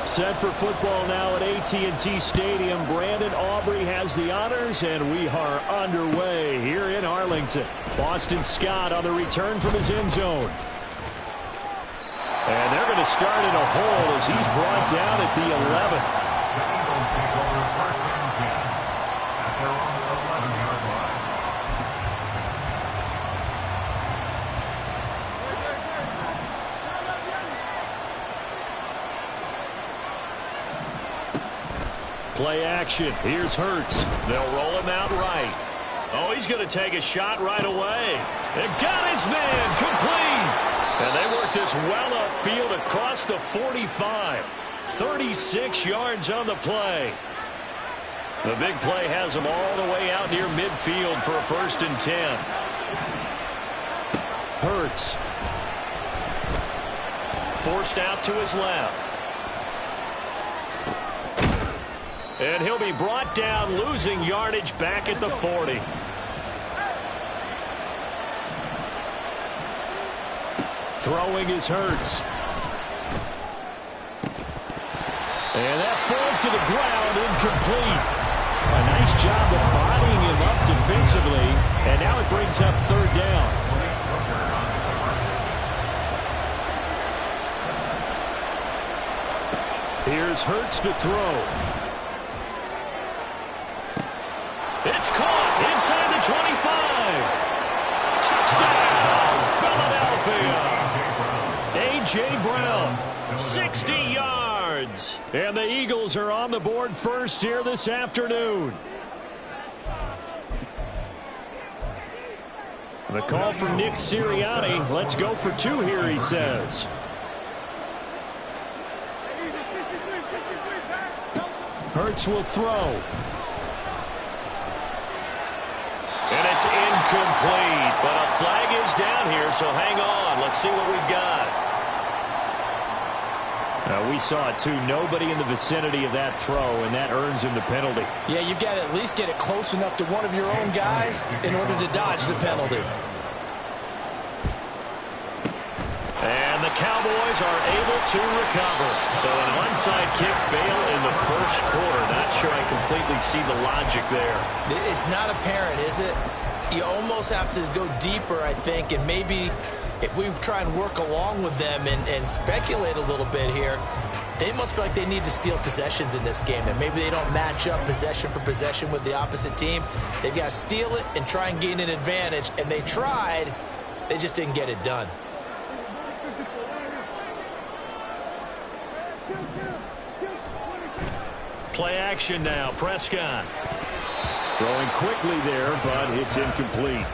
Set for football now at AT&T Stadium. Brandon Aubrey has the honors, and we are underway here in Arlington. Boston Scott on the return from his end zone. And they're going to start in a hole as he's brought down at the 11. Play action. Here's Hurts. They'll roll him out right. Oh, he's going to take a shot right away. They've got his man complete. And they work this well upfield across the 45. 36 yards on the play. The big play has them all the way out near midfield for a 1st and 10. Hurts. Forced out to his left. And he'll be brought down, losing yardage back at the 40. Throwing is Hurts. And that falls to the ground, incomplete. A nice job of bodying him up defensively. And now it brings up 3rd down. Here's Hurts to throw. It's caught inside the 25. Touchdown, Philadelphia. A.J. Brown, 60 yards. And the Eagles are on the board first here this afternoon. The call from Nick Sirianni. Let's go for 2 here, he says. Hurts will throw. And it's incomplete, but a flag is down here, so hang on. Let's see what we've got. We saw it, too. Nobody in the vicinity of that throw, and that earns him the penalty. Yeah, you've got to at least get it close enough to one of your own guys in order to dodge the penalty. And the Cowboys are able to recover. So an onside kick fail in the 1st quarter. Not sure I completely see the logic there. It's not apparent, is it? You almost have to go deeper, I think, and maybe if we try and work along with them and speculate a little bit here, they must feel like they need to steal possessions in this game, and maybe they don't match up possession for possession with the opposite team. They've got to steal it and try and gain an advantage, and they tried. They just didn't get it done. Play action now. Prescott. Throwing quickly there, but it's incomplete.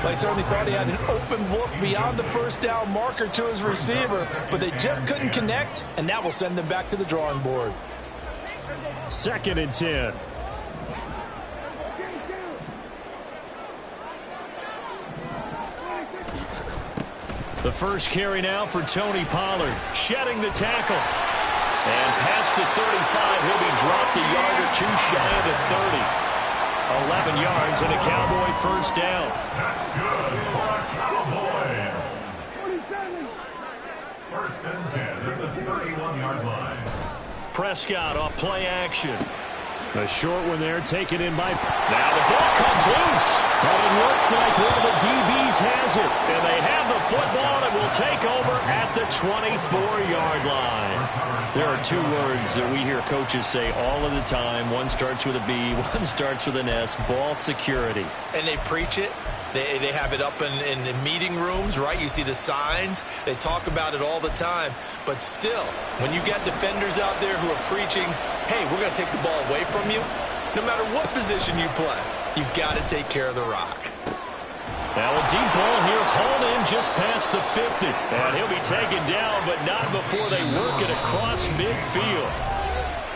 They certainly thought he had an open look beyond the 1st down marker to his receiver, but they just couldn't connect, and that will send them back to the drawing board. 2nd and 10. The first carry now for Tony Pollard, shedding the tackle. And past the 35, he'll be dropped a yard or 2 shy of the 30. 11 yards and a Cowboy 1st down. That's good for our Cowboys. 1st and 10 at the 31-yard line. Prescott off play action. A short one there, taken in by... Now the ball comes loose. But it looks like one of the DBs has it. And they have the football and will take over at the 24-yard line. There are 2 words that we hear coaches say all of the time. One starts with a B, one starts with an S. Ball security. And they preach it. They have it up in meeting rooms, right? You see the signs. They talk about it all the time. But still, when you got defenders out there who are preaching, hey, we're going to take the ball away from you, no matter what position you play, you've got to take care of the rock. Now a deep ball here, hauled in just past the 50. And he'll be taken down, but not before they work it across midfield.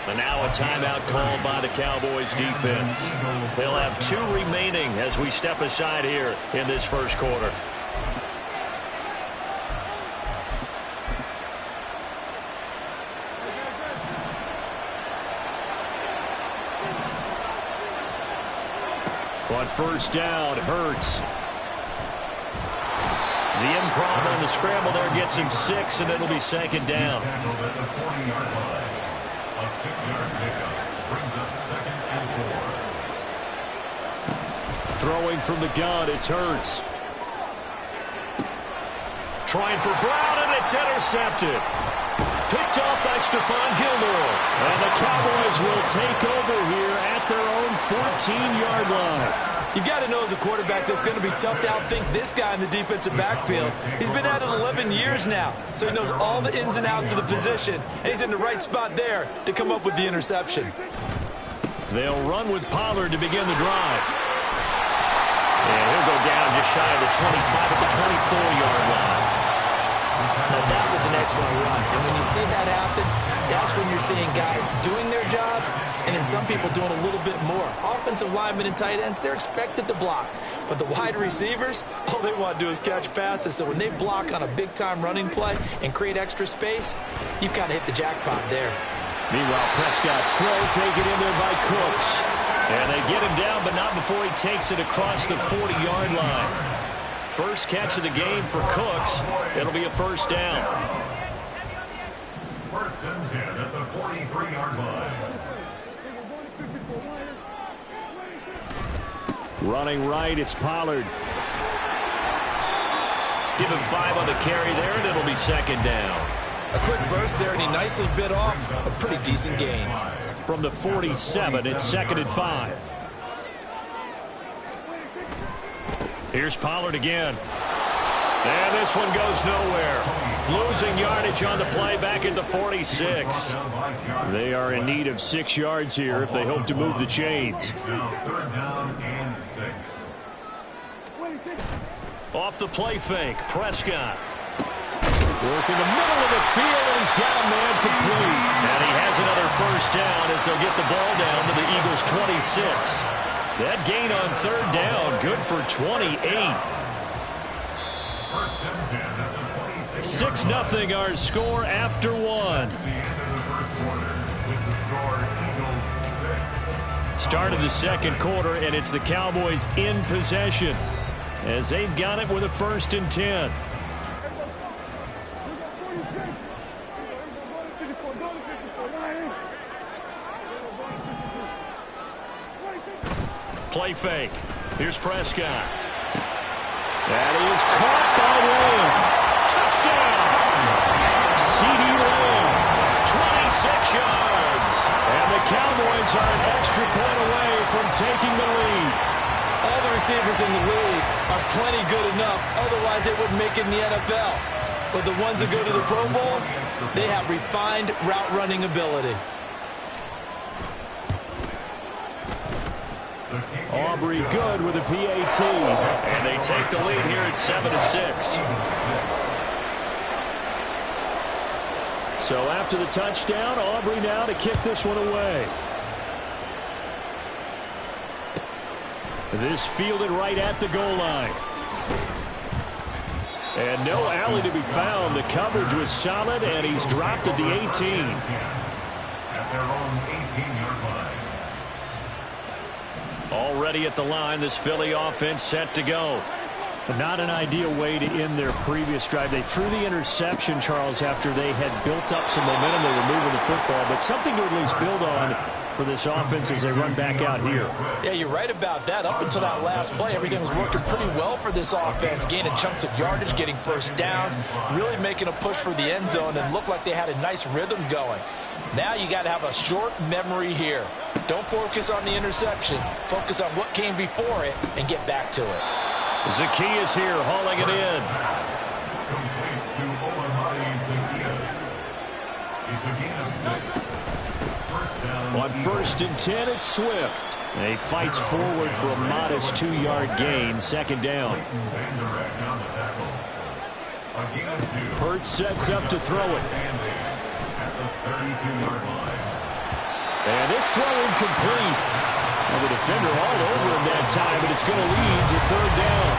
And now a timeout called by the Cowboys defense. They'll have 2 remaining as we step aside here in this 1st quarter. On 1st down, Hurts. The improv on the scramble there gets him 6, and it'll be 2nd down. A 6-yard pickup brings up 2nd and 4. Throwing from the gun, it's Hurts. Trying for Brown, and it's intercepted. Picked off by Stephon Gilmore. And the Cowboys will take over here at their own 14-yard line. You've got to know as a quarterback that's going to be tough to outthink this guy in the defensive backfield. He's been at it 11 years now, so he knows all the ins and outs of the position, and he's in the right spot there to come up with the interception. They'll run with Pollard to begin the drive. And he'll go down just shy of the 25 at the 24-yard line. Now that was an excellent run, and when you see that happen, that's when you're seeing guys doing their job and then some people doing a little bit more. Offensive linemen and tight ends, they're expected to block. But the wide receivers, all they want to do is catch passes. So when they block on a big-time running play and create extra space, you've got to hit the jackpot there. Meanwhile, Prescott's throw taken in there by Cooks. And they get him down, but not before he takes it across the 40-yard line. First catch of the game for Cooks. It'll be a first down. 1st and 10 at the 43-yard line. Running right, it's Pollard. Give him 5 on the carry there, and it'll be 2nd down. A quick burst there, and he nicely bit off a pretty decent gain. From the 47, it's 2nd and 5. Here's Pollard again. And this one goes nowhere. Losing yardage on the play back at the 46. They are in need of 6 yards here if they hope to move the chains. Now 3rd down and 6. Off the play fake, Prescott. Working the middle of the field, and he's got a man complete. And he has another first down as they'll get the ball down to the Eagles' 26. That gain on 3rd down, good for 28. 6-0 our score after 1. Start of the 2nd quarter, and it's the Cowboys in possession as they've got it with a 1st and 10. Play fake. Here's Prescott. That is caught by Lamb. Touchdown! C.D. Lamb, 26 yards. And the Cowboys are an extra point away from taking the lead. All the receivers in the league are plenty good enough. Otherwise, they wouldn't make it in the NFL. But the ones that go to the Pro Bowl, they have refined route running ability. Aubrey good with a PAT. And they take the lead here at 7-6. So after the touchdown, Aubrey now to kick this one away. This fielded right at the goal line. And no alley to be found. The coverage was solid, and he's dropped at the 18. At their own 18-yard line. Already at the line, this Philly offense set to go. Not an ideal way to end their previous drive. They threw the interception, Charles, after they had built up some momentum. They were moving the football, but something to at least build on for this offense as they run back out here. Yeah, you're right about that. Up until that last play, everything was working pretty well for this offense, gaining chunks of yardage, getting first downs, really making a push for the end zone, and looked like they had a nice rhythm going. Now you got to have a short memory here. Don't focus on the interception. Focus on what came before it and get back to it. Zacchaeus here, hauling it in. Complete to Zacchaeus. It's a gain of 6. First down. On 1st and 10, it's Swift. He fights forward for a modest 2-yard gain, 2nd down. Hurts sets up to throw it. At the 32-yard line. And this throw incomplete. Well, the defender all over him that time, but it's going to lead to 3rd down.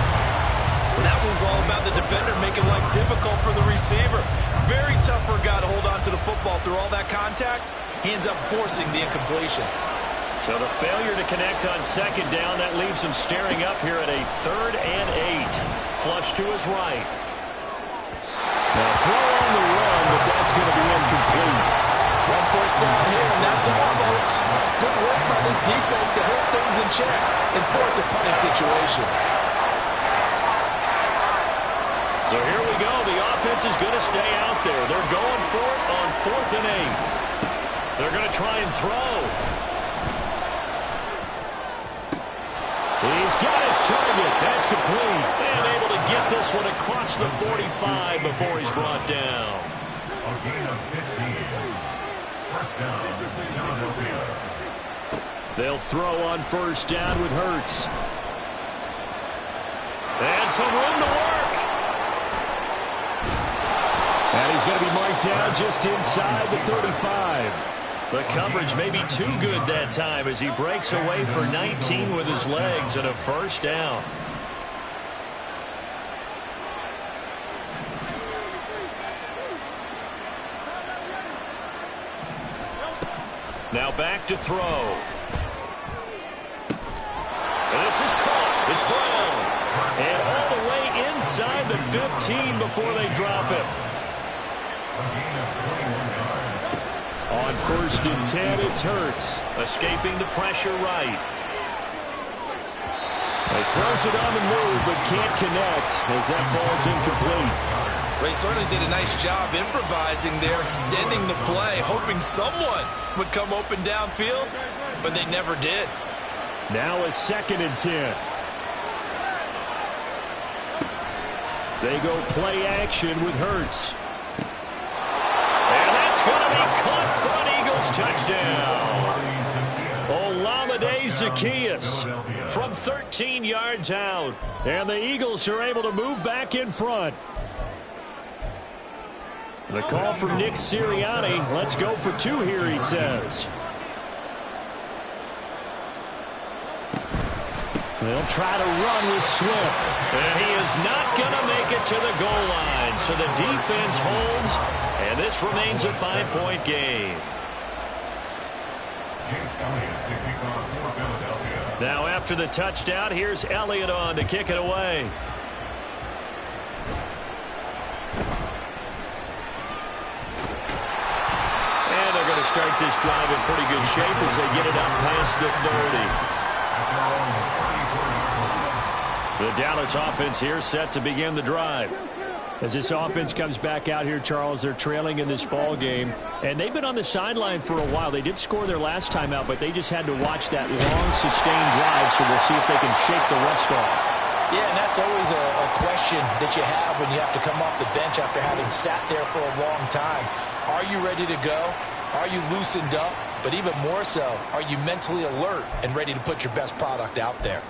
Well, that was all about the defender making life difficult for the receiver. Very tough for a guy to hold on to the football through all that contact. He ends up forcing the incompletion. So the failure to connect on 2nd down, that leaves him staring up here at a 3rd and 8. Flush to his right. Now throw on the run, but that's going to be incomplete. Unfortunately, first down here, and that's all, folks. Good work by this defense to hold things in check and force a punting situation. So here we go. The offense is going to stay out there. They're going for it on 4th and 8. They're going to try and throw. He's got his target. That's complete. And able to get this one across the 45 before he's brought down. A gain of 15. First down, Philadelphia. They'll throw on first down with Hurts. And some room to work. And he's going to be marked down just inside the 35. The coverage may be too good that time as he breaks away for 19 with his legs and a first down. Now back to throw. And this is caught. It's Brown. And all the way inside the 15 before they drop him. On 1st and 10, it's Hurts. Escaping the pressure right. He throws it on the move, but can't connect as that falls incomplete. They certainly did a nice job improvising there, extending the play, hoping someone would come open downfield, but they never did. Now a 2nd and 10. They go play action with Hurts. And that's going to be caught for an Eagles touchdown. Olamide Zaccheaus from 13 yards out. And the Eagles are able to move back in front. The call from Nick Sirianni. Let's go for 2 here, he says. They'll try to run with Swift. And he is not going to make it to the goal line. So the defense holds, and this remains a 5-point game. Now after the touchdown, here's Elliott on to kick it away. And they're going to start this drive in pretty good shape as they get it up past the 30. The Dallas offense here set to begin the drive. As this offense comes back out here, Charles, they're trailing in this ball game. And they've been on the sideline for a while. They did score their last time out, but they just had to watch that long, sustained drive, so we'll see if they can shake the rust off. Yeah, and that's always a question that you have when you have to come off the bench after having sat there for a long time. Are you ready to go? Are you loosened up? But even more so, are you mentally alert and ready to put your best product out there?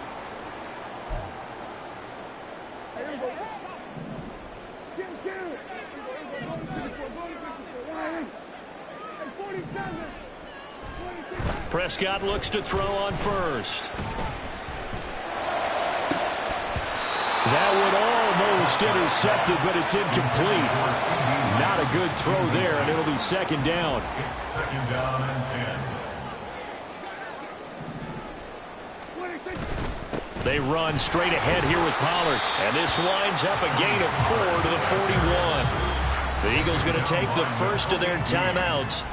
Prescott looks to throw on first. That would almost intercepted, but it's incomplete. Not a good throw there, and it'll be 2nd down. It's 2nd down and 10. They run straight ahead here with Pollard, and this winds up a gain of 4 to the 41. The Eagles going to take the first of their timeouts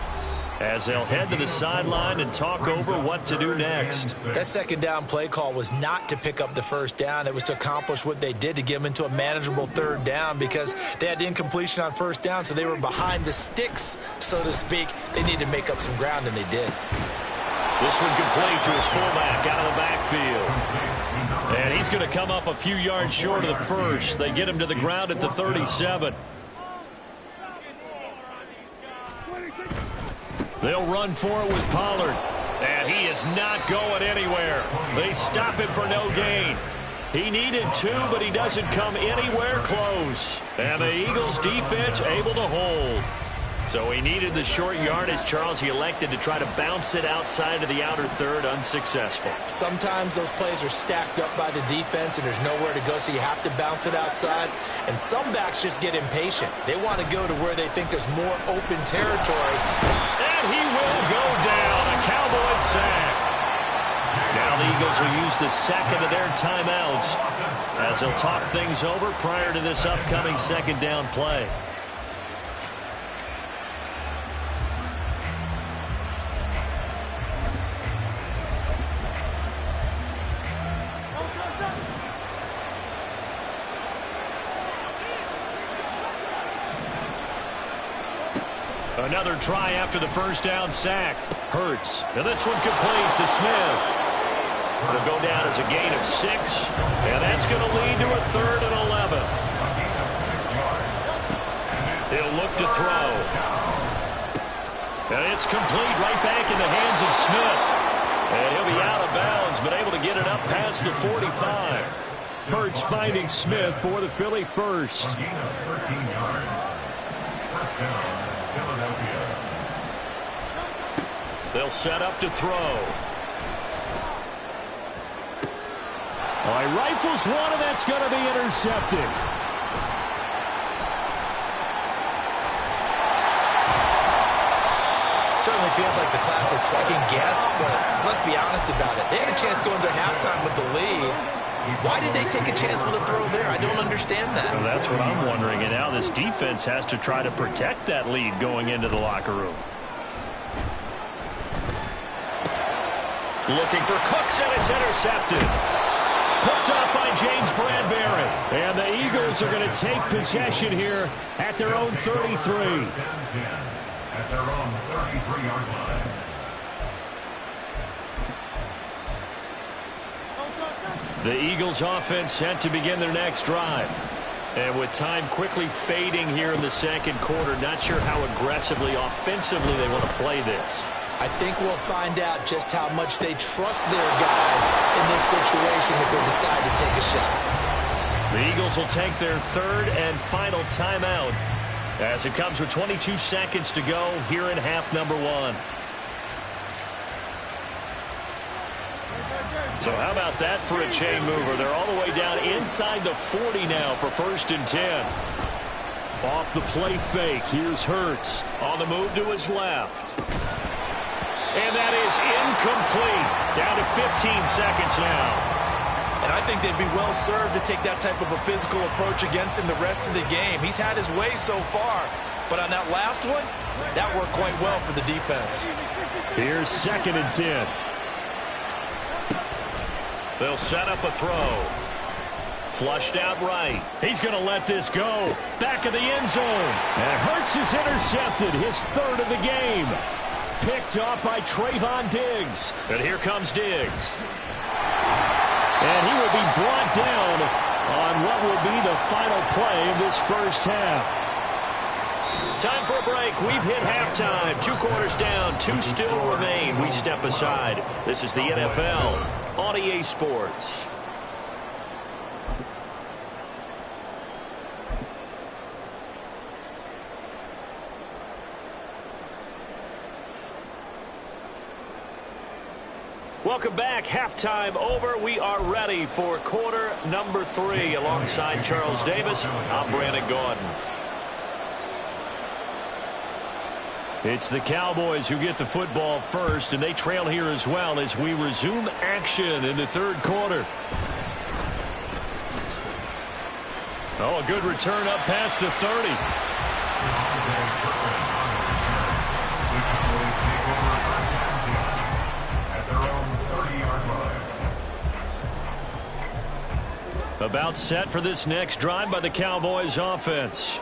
as they'll head to the sideline and talk over what to do next. That 2nd down play call was not to pick up the first down. It was to accomplish what they did, to get them into a manageable 3rd down, because they had the incompletion on first down, so they were behind the sticks, so to speak. They needed to make up some ground, and they did. This one complete to his fullback out of the backfield. And he's going to come up a few yards short of the first. They get him to the ground at the 37. They'll run for it with Pollard. And he is not going anywhere. They stop him for no gain. He needed 2, but he doesn't come anywhere close. And the Eagles defense able to hold. So he needed the short yardage, Charles. He elected to try to bounce it outside of the outer third, unsuccessful. Sometimes those plays are stacked up by the defense and there's nowhere to go, so you have to bounce it outside. And some backs just get impatient. They want to go to where they think there's more open territory. And he will go down. A Cowboys sack. Now the Eagles will use the second of their timeouts as they'll talk things over prior to this upcoming 2nd down play. Another try after the first down sack. Hurts. And this one complete to Smith. It'll go down as a gain of 6. And that's going to lead to a 3rd and 11. He'll look to throw. And it's complete right back in the hands of Smith. And he'll be out of bounds, but able to get it up past the 45. Hurts finding Smith for the Philly first. A gain of 13 yards. First down, Philadelphia. They'll set up to throw. All right, rifles one, and that's going to be intercepted. Certainly feels like the classic second guess, but let's be honest about it. They had a chance going to halftime with the lead. Why did they take a chance with a throw there? I don't understand that. Well, that's what I'm wondering. And now this defense has to try to protect that lead going into the locker room. Looking for Cooks, and it's intercepted. Picked up by James Bradbury. And the Eagles are going to take possession here at their own 33. At their own 33-yard line. The Eagles offense set to begin their next drive. And with time quickly fading here in the second quarter, not sure how aggressively, offensively they want to play this. I think we'll find out just how much they trust their guys in this situation if they decide to take a shot. The Eagles will take their 3rd and final timeout as it comes with 22 seconds to go here in half number 1. So how about that for a chain mover? They're all the way down inside the 40 now for 1st and 10. Off the play fake, here's Hurts on the move to his left. And that is incomplete. Down to 15 seconds now. And I think they'd be well served to take that type of a physical approach against him the rest of the game. He's had his way so far, but on that last one, that worked quite well for the defense. Here's 2nd and 10. They'll set up a throw. Flushed out right. He's going to let this go. Back of the end zone. And Hurts is intercepted. His 3rd of the game. Picked up by Trayvon Diggs. And here comes Diggs. And he will be brought down on what will be the final play of this first half. Time for a break. We've hit halftime. 2 quarters down. 2 still remain. We step aside. This is the NFL on EA Sports. Welcome back. Halftime over. We are ready for quarter number 3. Alongside Charles Davis, I'm Brandon Gordon. It's the Cowboys who get the football first, and they trail here as well as we resume action in the 3rd quarter. Oh, a good return up past the 30. About set for this next drive by the Cowboys offense.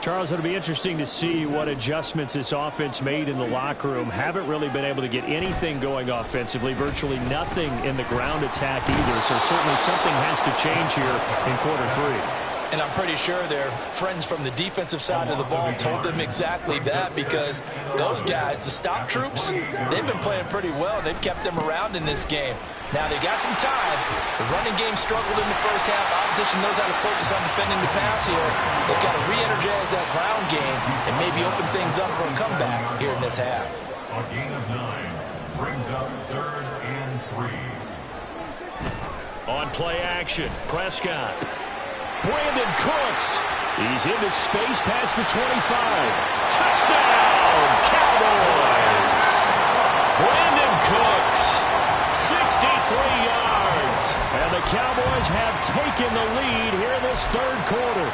Charles, it'll be interesting to see what adjustments this offense made in the locker room. Haven't really been able to get anything going offensively, virtually nothing in the ground attack either. So certainly something has to change here in quarter 3. And I'm pretty sure their friends from the defensive side of the ball told them exactly that, because those guys, the stop troops, they've been playing pretty well. They've kept them around in this game. Now, they got some time. The running game struggled in the first half. Opposition knows how to focus on defending the pass here. They've got to re-energize that ground game and maybe open things up for a comeback here in this half. A gain of 9 brings up 3rd and 3. On play action, Prescott. Brandon Cooks. He's into space past the 25. Touchdown, Cowboys. Brandon Cooks, 63 yards. And the Cowboys have taken the lead here in this 3rd quarter.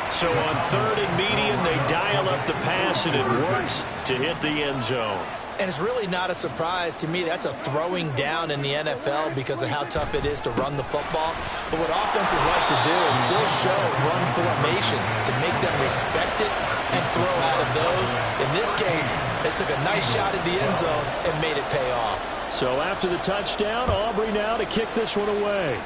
So on 3rd and medium, they dial up the pass, and it works to hit the end zone. And it's really not a surprise to me. That's a throwing down in the NFL because of how tough it is to run the football. But what offenses like to do is still show run formations to make them respect it and throw out of those. In this case, they took a nice shot at the end zone and made it pay off. So after the touchdown, Aubrey now to kick this one away.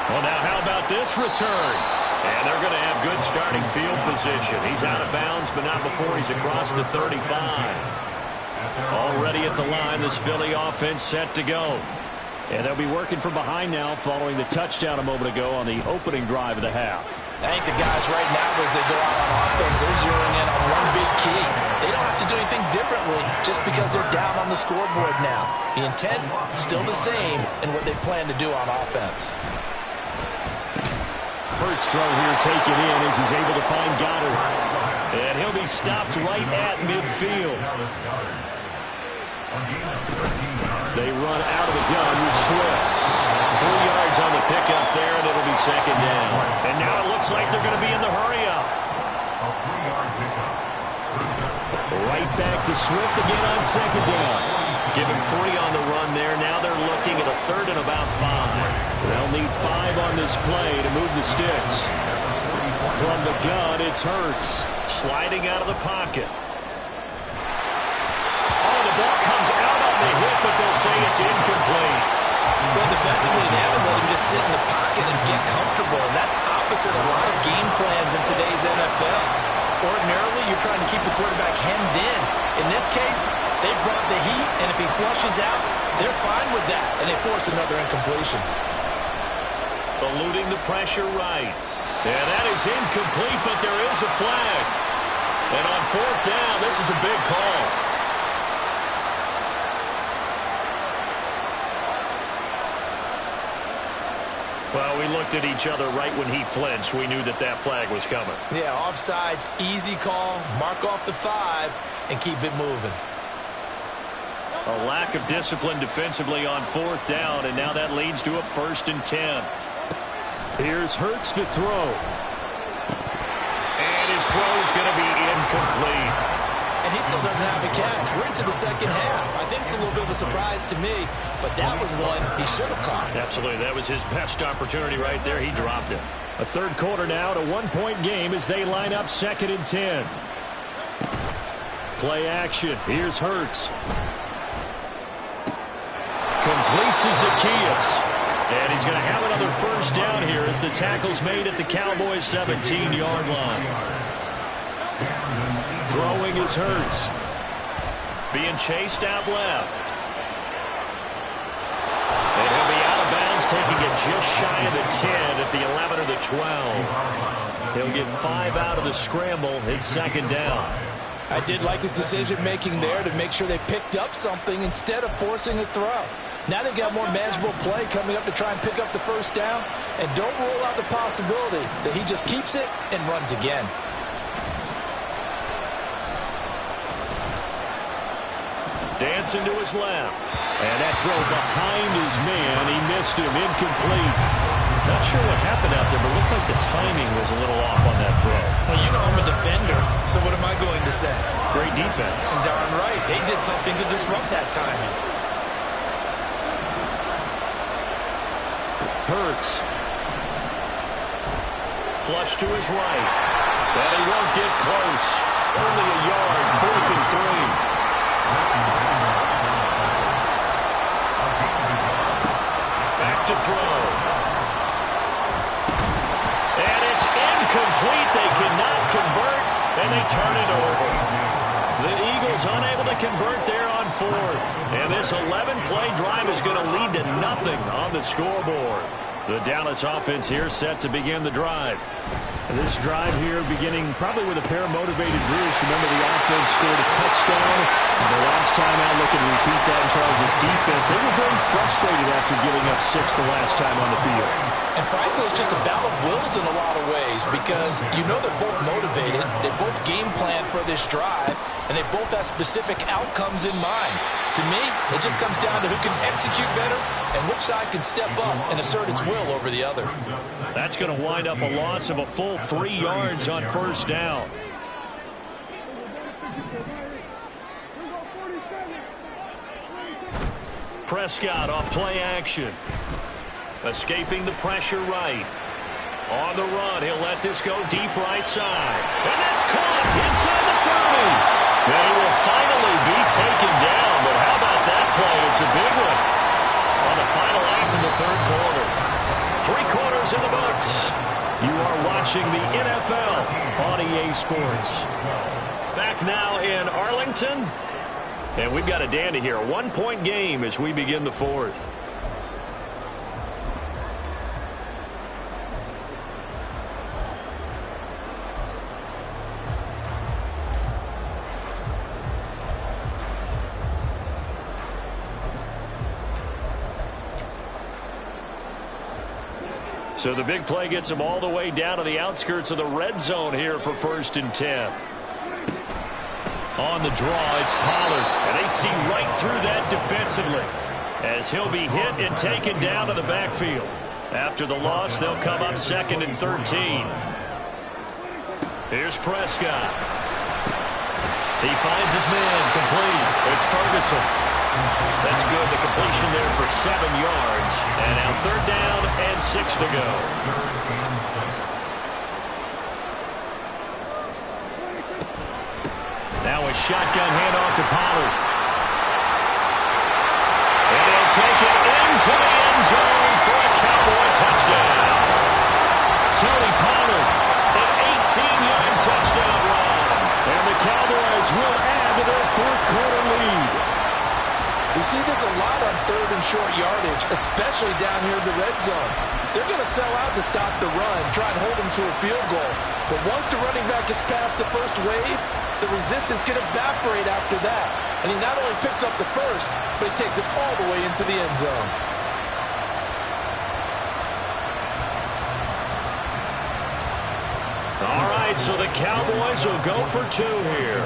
Well, now how about this return? And they're going to have good starting field position. He's out of bounds, but not before he's across the 35. Already at the line, this Philly offense set to go. And they'll be working from behind now following the touchdown a moment ago on the opening drive of the half. I think the guys right now, as they go out on offense, they're zeroing in on one big key. They don't have to do anything differently just because they're down on the scoreboard now. The intent still the same in what they plan to do on offense. Hurts throw here taken in as he's able to find Goddard. And he'll be stopped right at midfield. They run out of the gun with Swift. 3 yards on the pickup there, and it'll be second down. And now it looks like they're going to be in the hurry-up. Right back to Swift again on second down. Give him 3 on the run there. Now they're looking at a third and about 5. They'll need 5 on this play to move the sticks. From the gun, it's Hurts. Sliding out of the pocket. Oh, the ball comes out on the hit, but they'll say it's incomplete. Well, defensively, they haven't let him just sit in the pocket and get comfortable. And that's opposite a lot of game plans in today's NFL. Ordinarily, you're trying to keep the quarterback hemmed in. In this case, they brought the heat, and if he flushes out, they're fine with that, and they force another incompletion. Eluding the pressure right. And that is incomplete, but there is a flag. And on fourth down, this is a big call. Well, we looked at each other right when he flinched. We knew that that flag was coming. Yeah, offsides, easy call, mark off the 5, and keep it moving. A lack of discipline defensively on fourth down, and now that leads to a 1st and 10. Here's Hurts to throw. And his throw is going to be incomplete. And he still doesn't have a catch. We're into the second half. I think it's a little bit of a surprise to me, but that was one he should have caught. Absolutely. That was his best opportunity right there. He dropped it. A third quarter now, to 1-point game as they line up 2nd and 10. Play action. Here's Hurts. Complete to Zacchaeus. And he's going to have another first down here as the tackle's made at the Cowboys' 17-yard line. Throwing is Hurts. Being chased out left. And he'll be out of bounds, taking it just shy of the 10 at the 11 or the 12. He'll get 5 out of the scramble. It's 2nd down. I did like his decision-making there to make sure they picked up something instead of forcing a throw. Now they've got more manageable play coming up to try and pick up the first down. And don't rule out the possibility that he just keeps it and runs again. Dancing to his left. And that throw behind his man. He missed him. Incomplete. Not sure what happened out there, but looked like the timing was a little off on that throw. Well, you know I'm a defender, so what am I going to say? Great defense. Darn right. They did something to disrupt that timing. Hurts. Flush to his right. But he won't get close. Only a yard. 4th and 3. Back to throw. And it's incomplete. They cannot convert, and they turn it over. The Eagles unable to convert there on 4th. And this 11-play drive is going to lead to nothing on the scoreboard. The Dallas offense here set to begin the drive. And this drive here beginning probably with a pair of motivated groups. Remember, the offense scored a touchdown. And the last time out, look and repeat that in Charles' defense. They were very frustrated after giving up 6 the last time on the field. And frankly, it's just a battle of wills in a lot of ways because you know they're both motivated. They both game plan for this drive, and they both have specific outcomes in mind. To me, it just comes down to who can execute better and which side can step up and assert its will over the other. That's going to wind up a loss of a full 3 yards on first down. Prescott off play action. Escaping the pressure right. On the run, he'll let this go deep right side. And that's caught inside the 30. They will finally be taken down, but how about that play? It's a big one on the final act of the third quarter. 3 quarters in the books. You are watching the NFL on EA Sports. Back now in Arlington. And we've got a dandy here. A 1-point game as we begin the fourth. So the big play gets them all the way down to the outskirts of the red zone here for 1st and 10. On the draw, it's Pollard, and they see right through that defensively as he'll be hit and taken down to the backfield. After the loss, they'll come up 2nd and 13. Here's Prescott. He finds his man complete. It's Ferguson. That's good. The completion there for 7 yards. And now 3rd down and 6 to go. Now a shotgun handoff to Pollard. And he'll take it into the end zone for a Cowboy touchdown. Tony Pollard, an 18-yard touchdown run. And the Cowboys will add to their 4th quarter lead. We see this a lot on 3rd and short yardage, especially down here in the red zone. They're going to sell out to stop the run, try and hold them to a field goal. But once the running back gets past the first wave, the resistance can evaporate after that. And he not only picks up the first, but he takes it all the way into the end zone. All right, so the Cowboys will go for 2 here.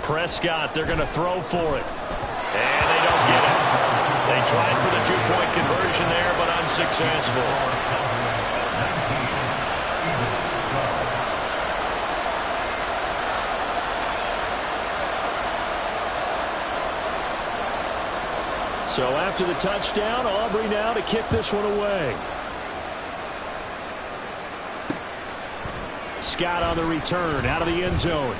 Prescott, they're going to throw for it. And they don't get it. They tried for the 2-point conversion there, but unsuccessful. So after the touchdown, Aubrey now to kick this one away. Scott on the return out of the end zone.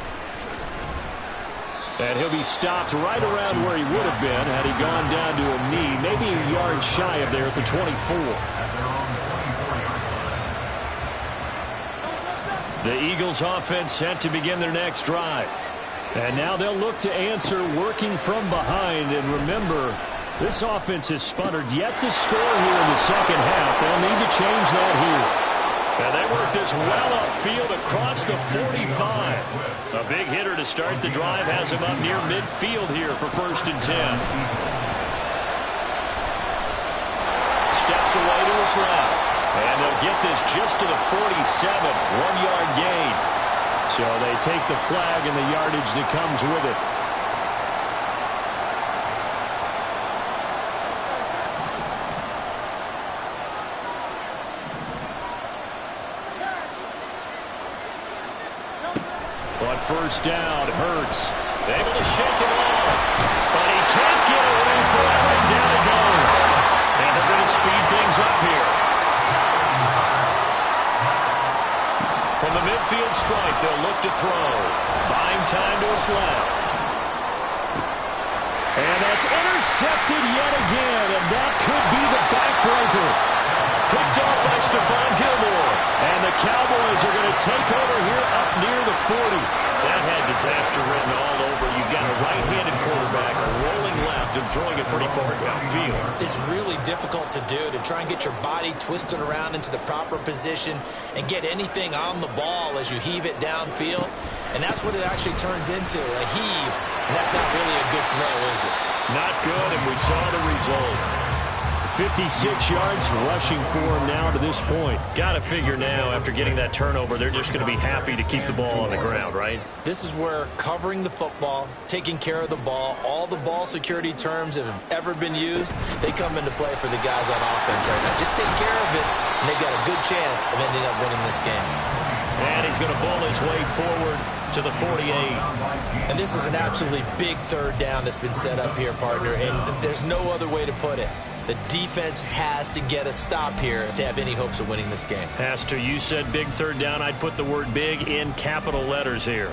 And he'll be stopped right around where he would have been had he gone down to a knee, maybe a yard shy of there at the 24. The Eagles offense set to begin their next drive. And now they'll look to answer working from behind. And remember, this offense has sputtered yet to score here in the second half. They'll need to change that here. And they work this well upfield across the 45. A big hitter to start the drive has him up near midfield here for 1st and 10. Steps away to his left. And they'll get this just to the 47. 1-yard gain. So they take the flag and the yardage that comes with it. On 1st down, Hurts able to shake him off, but he can't get away from it, and down it goes. And they're going to speed things up here. From the midfield stripe, they'll look to throw. Buying time to his left. And that's intercepted yet again, and that could be the backbreaker. Picked off by Stephon Gilmore. And the Cowboys are going to take over here up near the 40. That had disaster written all over. You've got a right-handed quarterback, a rolling left, and throwing it pretty far downfield. It's really difficult to do, to try and get your body twisted around into the proper position and get anything on the ball as you heave it downfield. And that's what it actually turns into, a heave. And that's not really a good throw, is it? Not good, and we saw the result. 56 yards rushing for him now to this point. Got to figure now, after getting that turnover, they're just going to be happy to keep the ball on the ground, right? This is where covering the football, taking care of the ball, all the ball security terms that have ever been used, they come into play for the guys on offense right now. Just take care of it, and they've got a good chance of ending up winning this game. And he's going to bowl his way forward to the 48. And this is an absolutely big third down that's been set up here, partner, and there's no other way to put it. The defense has to get a stop here if they have any hopes of winning this game. Pastor, you said big third down. I'd put the word big in capital letters here.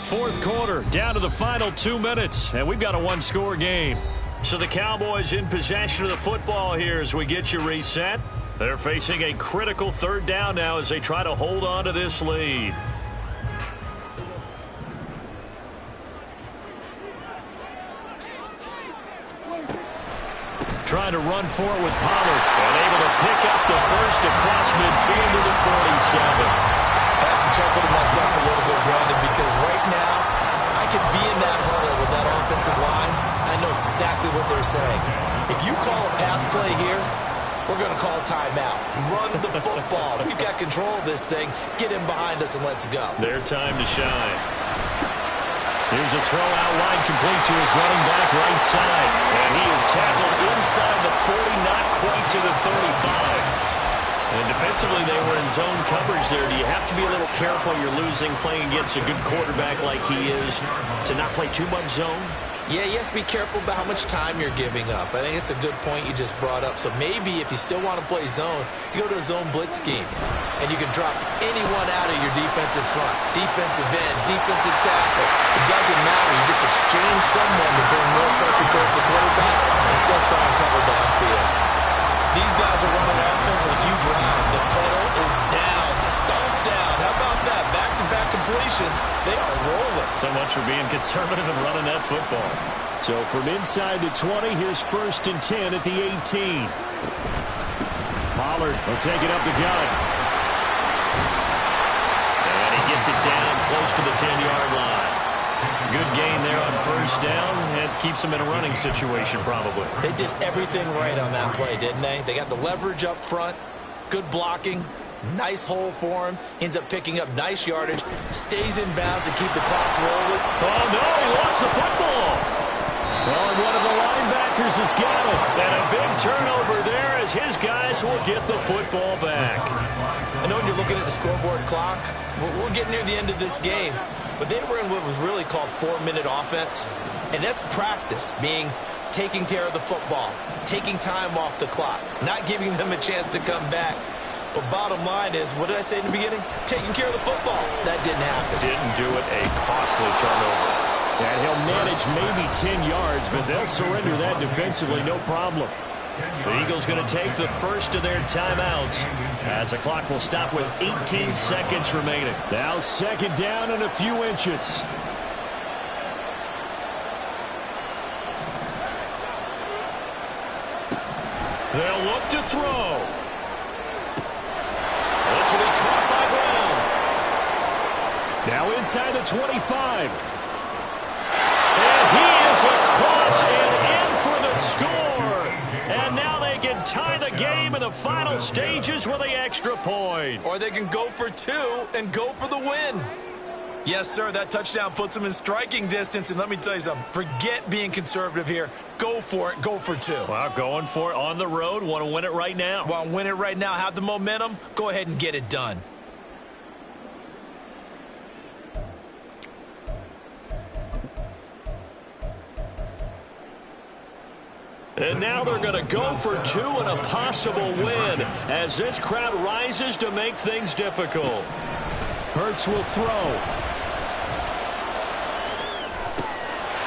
Fourth quarter, down to the final 2 minutes, and we've got a one-score game. So the Cowboys in possession of the football here as we get you reset. They're facing a critical third down now as they try to hold on to this lead. Trying to run for it with Pollard, and able to pick up the first across midfield to the 47. I have to chuckle to myself a little bit, Brandon, because right now I could be in that huddle with that offensive line. I know exactly what they're saying. If you call a pass play here, we're going to call timeout. Run the football. We've got control of this thing. Get in behind us and let's go. Their time to shine. Here's a throw out wide, complete to his running back right side. And he is tackled inside the 40, not quite to the 35. And defensively, they were in zone coverage there. Do you have to be a little careful you're losing playing against a good quarterback like he is to not play too much zone? Yeah, you have to be careful about how much time you're giving up. I think it's a good point you just brought up. So maybe if you still want to play zone, you go to a zone blitz scheme. And you can drop anyone out of your defensive front. Defensive end, defensive tackle. It doesn't matter. You just exchange someone to bring more pressure towards the quarterback and still try and cover downfield. These guys are running offense like you drive. The pedal is down, stomped down. How about that? Back-to-back completions. They are rolling. So much for being conservative and running that football. So from inside the 20, here's 1st and 10 at the 18. Pollard will take it up the gut. And he gets it down close to the 10-yard line. Good gain there on 1st down. And keeps them in a running situation probably. They did everything right on that play, didn't they? They got the leverage up front, good blocking, nice hole for him, ends up picking up nice yardage, stays in bounds to keep the clock rolling. Oh, no, he lost the football. Oh, and one of the linebackers has got it. And a big turnover there as his guys will get the football back. I know when you're looking at the scoreboard clock, we're getting near the end of this game, but they were in what was really called 4-minute offense, and that's practice, being taking care of the football, taking time off the clock, not giving them a chance to come back. But bottom line is, what did I say in the beginning? Taking care of the football. That didn't happen. Didn't do it. A costly turnover. And he'll manage maybe 10 yards, but they'll surrender that defensively, no problem. The Eagles going to take the first of their timeouts as the clock will stop with 18 seconds remaining. Now 2nd down and a few inches. They'll look to throw. This will be caught by Brown. Now inside the 25. And he is across and in for the score. And now they can tie the game in the final stages with the extra point. Or they can go for 2 and go for the win. Yes, sir, that touchdown puts them in striking distance. And let me tell you something, forget being conservative here. Go for it, go for 2. Well, going for it on the road. Want to win it right now. Want to win it right now, have the momentum, go ahead and get it done. And now they're going to go for 2 and a possible win as this crowd rises to make things difficult. Hurts will throw.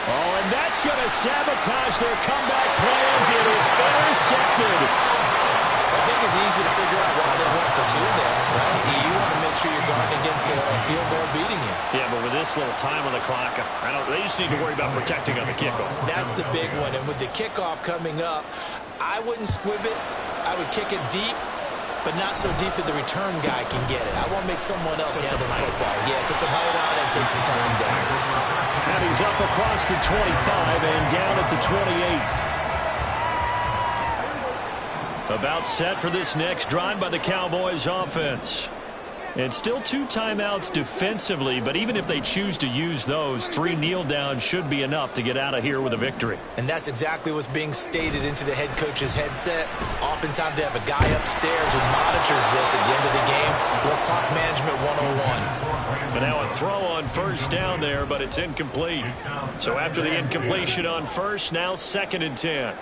Oh, and that's going to sabotage their comeback plans. It is intercepted. I think it's easy to figure out why they went for 2 there, right? You want to make sure you're guarding against a field goal beating you. Yeah, but with this little time on the clock, they just need to worry about protecting on the kickoff. That's the big one. And with the kickoff coming up, I wouldn't squib it. I would kick it deep, but not so deep that the return guy can get it. I want to make someone else handle the football. Yeah, put some height on and take some time down. And he's up across the 25 and down at the 28. About set for this next drive by the Cowboys offense. And still 2 timeouts defensively, but even if they choose to use those, 3 kneel downs should be enough to get out of here with a victory. And that's exactly what's being stated into the head coach's headset. Oftentimes they have a guy upstairs who monitors this at the end of the game. Little clock management 101. But now a throw on first down there, but it's incomplete. So after the incompletion on first, now 2nd and 10.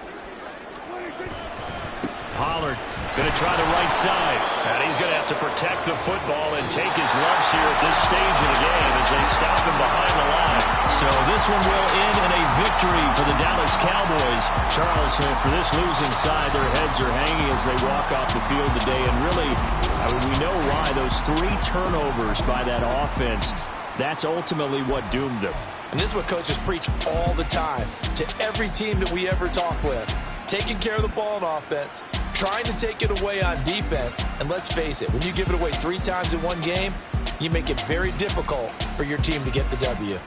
Pollard going to try the right side. And he's going to have to protect the football and take his lumps here at this stage of the game as they stop him behind the line. So this one will end in a victory for the Dallas Cowboys. Charles, for this losing side, their heads are hanging as they walk off the field today. And really, we know why. Those 3 turnovers by that offense, that's ultimately what doomed them. And this is what coaches preach all the time to every team that we ever talk with. Taking care of the ball on offense, trying to take it away on defense. And let's face it, when you give it away 3 times in one game, you make it very difficult for your team to get the W.